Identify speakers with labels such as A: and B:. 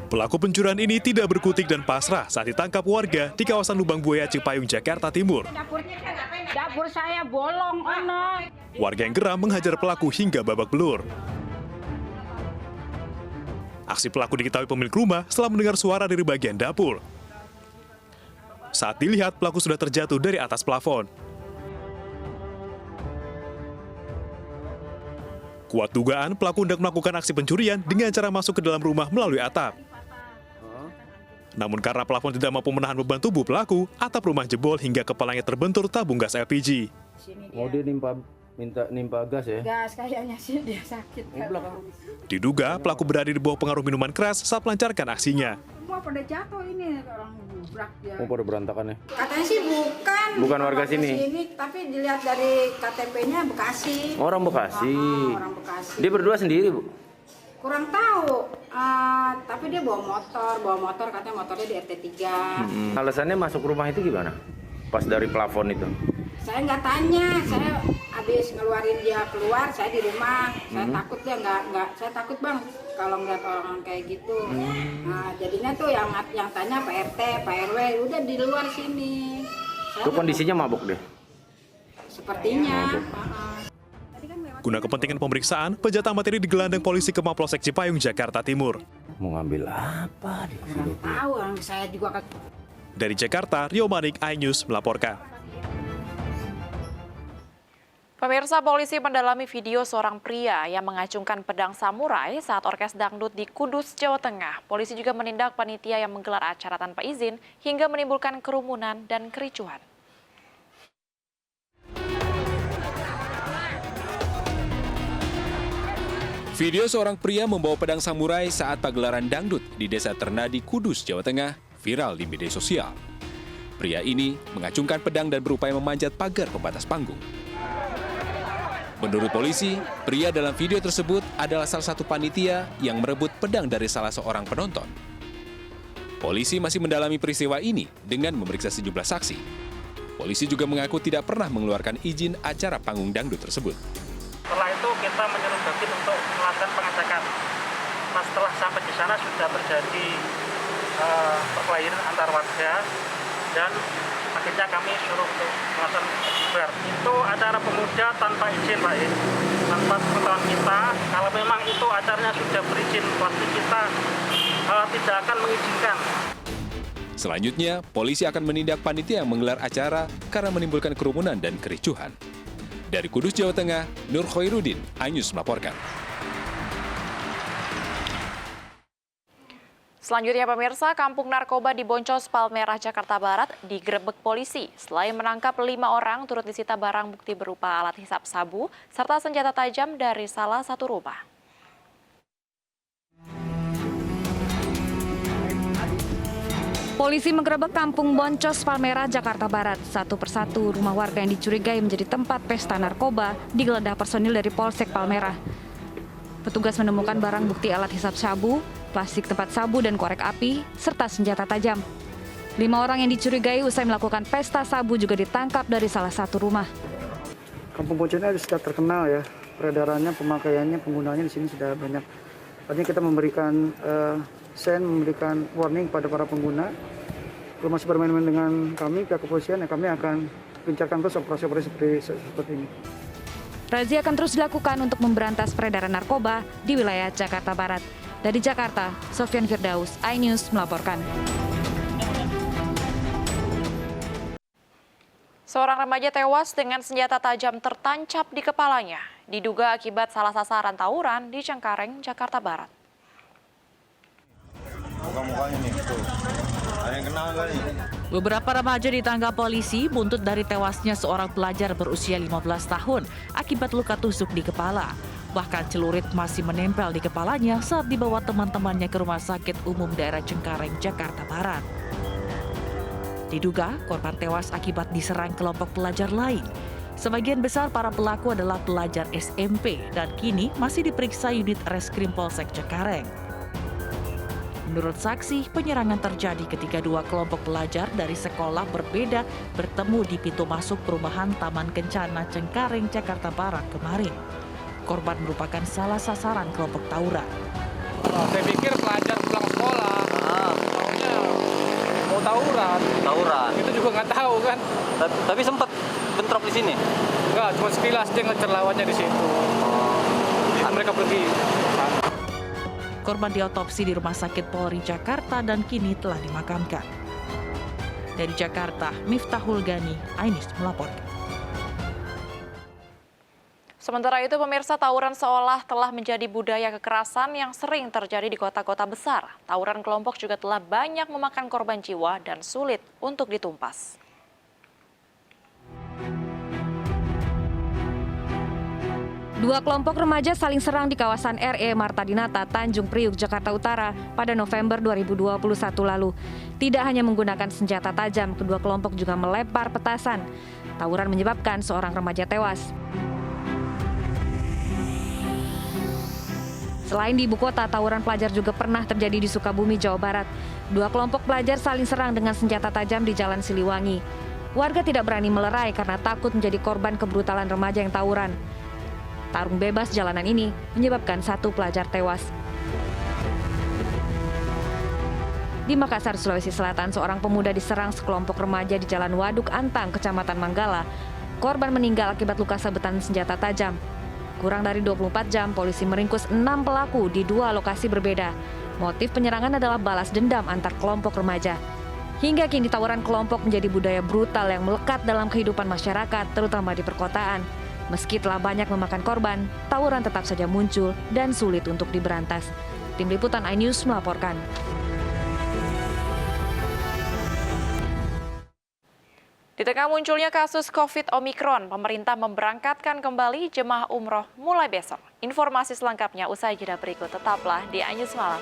A: Pelaku pencurian ini tidak berkutik dan pasrah saat ditangkap warga di kawasan Lubang Buaya, Cipayung, Jakarta Timur.
B: Dapur saya bolong, ono.
A: Warga yang geram menghajar pelaku hingga babak belur. Aksi pelaku diketahui pemilik rumah setelah mendengar suara dari bagian dapur. Saat dilihat, pelaku sudah terjatuh dari atas plafon. Kuat dugaan pelaku hendak melakukan aksi pencurian dengan cara masuk ke dalam rumah melalui atap. Namun karena plafon tidak mampu menahan beban tubuh pelaku, atap rumah jebol hingga kepalanya terbentur tabung gas LPG.
C: Oh, dia nimpa gas ya?
B: Gas kayaknya sih dia sakit.
A: Diduga pelaku berada di bawah pengaruh minuman keras saat melancarkan aksinya.
B: Semua pada jatuh ini orang gubrak dia.
C: Oh, pada berantakan ya?
B: Katanya sih bukan
C: warga sini.
B: Tapi dilihat dari KTP-nya Bekasi.
C: Orang Bekasi.
B: Orang Bekasi.
C: Dia berdua sendiri, Bu?
B: Kurang tahu. Tapi dia bawa motor katanya motornya di RT 3.
C: Alasannya masuk rumah itu gimana? Pas dari plafon itu?
B: Saya nggak tanya, saya habis ngeluarin dia keluar, saya di rumah, saya takut dia saya takut bang kalau ngeliat orang kayak gitu. Nah jadinya tuh yang tanya Pak RT, Pak RW, udah di luar sini.
C: Itu kondisinya mabuk deh?
B: Sepertinya.
A: Guna kepentingan pemeriksaan, penjata materi digelandang polisi ke Mapolsek Cipayung, Jakarta Timur.
C: Mau ngambil apa?
B: Kurang tahu, saya juga.
A: Dari Jakarta, Rio Manik, iNews melaporkan.
D: Pemirsa, polisi mendalami video seorang pria yang mengacungkan pedang samurai saat orkes dangdut di Kudus, Jawa Tengah. Polisi juga menindak panitia yang menggelar acara tanpa izin hingga menimbulkan kerumunan dan kericuhan.
E: Video seorang pria membawa pedang samurai saat pagelaran dangdut di Desa Ternadi, Kudus, Jawa Tengah viral di media sosial. Pria ini mengacungkan pedang dan berupaya memanjat pagar pembatas panggung. Menurut polisi, pria dalam video tersebut adalah salah satu panitia yang merebut pedang dari salah seorang penonton. Polisi masih mendalami peristiwa ini dengan memeriksa sejumlah saksi. Polisi juga mengaku tidak pernah mengeluarkan izin acara panggung dangdut tersebut.
F: Setelah itu kita menyuruh Babin untuk melakukan pengecekan. Nah, setelah sampai di sana sudah terjadi perkelahian antar warga dan akhirnya kami suruh untuk melakukan bubar. Itu acara pemuda tanpa izin, Pak. Tanpa pengetahuan kita. Kalau memang itu acaranya sudah berizin, pasti kita tidak akan mengizinkan.
E: Selanjutnya, polisi akan menindak panitia yang menggelar acara karena menimbulkan kerumunan dan kericuhan. Dari Kudus, Jawa Tengah, Nur Khairuddin, iNews melaporkan.
D: Selanjutnya pemirsa, kampung narkoba di Boncos, Palmerah, Jakarta Barat digerebek polisi. Selain menangkap 5 orang, turut disita barang bukti berupa alat hisap sabu serta senjata tajam dari salah satu rumah.
G: Polisi menggerebek kampung Boncos, Palmerah, Jakarta Barat. Satu persatu rumah warga yang dicurigai menjadi tempat pesta narkoba digeledah personil dari Polsek Palmerah. Petugas menemukan barang bukti alat hisap sabu, plastik tempat sabu dan korek api, serta senjata tajam. 5 orang yang dicurigai usai melakukan pesta sabu juga ditangkap dari salah satu rumah.
H: Kampung Boncos ini sudah terkenal ya, peredarannya, pemakaiannya, penggunaannya di sini sudah banyak. Artinya kita memberikan memberikan warning pada para pengguna. Kalau masih bermain-main dengan kami, pihak kepolisian, kami akan gencarkan terus operasi-operasi seperti ini.
G: Razia akan terus dilakukan untuk memberantas peredaran narkoba di wilayah Jakarta Barat. Dari Jakarta, Sofyan Firdaus, iNews melaporkan.
D: Seorang remaja tewas dengan senjata tajam tertancap di kepalanya, diduga akibat salah sasaran tawuran di Cengkareng, Jakarta Barat.
I: Beberapa remaja ditangkap polisi buntut dari tewasnya seorang pelajar berusia 15 tahun akibat luka tusuk di kepala. Bahkan celurit masih menempel di kepalanya saat dibawa teman-temannya ke Rumah Sakit Umum Daerah Cengkareng, Jakarta Barat. Diduga korban tewas akibat diserang kelompok pelajar lain. Sebagian besar para pelaku adalah pelajar SMP dan kini masih diperiksa unit Reskrim Polsek Cengkareng. Menurut saksi, penyerangan terjadi ketika 2 kelompok pelajar dari sekolah berbeda bertemu di pintu masuk perumahan Taman Kencana Cengkareng, Jakarta Barat kemarin. korban merupakan salah sasaran kelompok tawuran.
F: Saya pikir pelajar pulang sekolah, maunya mau tawuran. Itu juga nggak tahu kan.
J: Tapi sempat bentrok di sini.
F: Enggak, cuma sekilas dia ngejar lawannya di situ. Jadi mereka pergi.
I: Korban diotopsi di Rumah Sakit Polri Jakarta dan kini telah dimakamkan. Dari Jakarta, Miftahul Gani, iNews melaporkan.
D: Sementara itu, pemirsa, tawuran seolah telah menjadi budaya kekerasan yang sering terjadi di kota-kota besar. Tawuran kelompok juga telah banyak memakan korban jiwa dan sulit untuk ditumpas.
G: Dua kelompok remaja saling serang di kawasan RE Marta Dinata, Tanjung Priuk, Jakarta Utara pada November 2021 lalu. Tidak hanya menggunakan senjata tajam, kedua kelompok juga melempar petasan. Tawuran menyebabkan seorang remaja tewas. Selain di ibu kota, tawuran pelajar juga pernah terjadi di Sukabumi, Jawa Barat. Dua kelompok pelajar saling serang dengan senjata tajam di Jalan Siliwangi. Warga tidak berani melerai karena takut menjadi korban kebrutalan remaja yang tawuran. Tarung bebas jalanan ini menyebabkan satu pelajar tewas. Di Makassar, Sulawesi Selatan, seorang pemuda diserang sekelompok remaja di Jalan Waduk Antang, Kecamatan Manggala. Korban meninggal akibat luka sabetan senjata tajam. Kurang dari 24 jam, polisi meringkus 6 pelaku di 2 lokasi berbeda. Motif penyerangan adalah balas dendam antar kelompok remaja. Hingga kini tawuran kelompok menjadi budaya brutal yang melekat dalam kehidupan masyarakat, terutama di perkotaan. Meski telah banyak memakan korban, tawuran tetap saja muncul dan sulit untuk diberantas. Tim Liputan iNews melaporkan.
D: Di tengah munculnya kasus COVID Omikron, pemerintah memberangkatkan kembali jemaah umroh mulai besok. Informasi selengkapnya usai jeda berikut. Tetaplah di iNews Malam.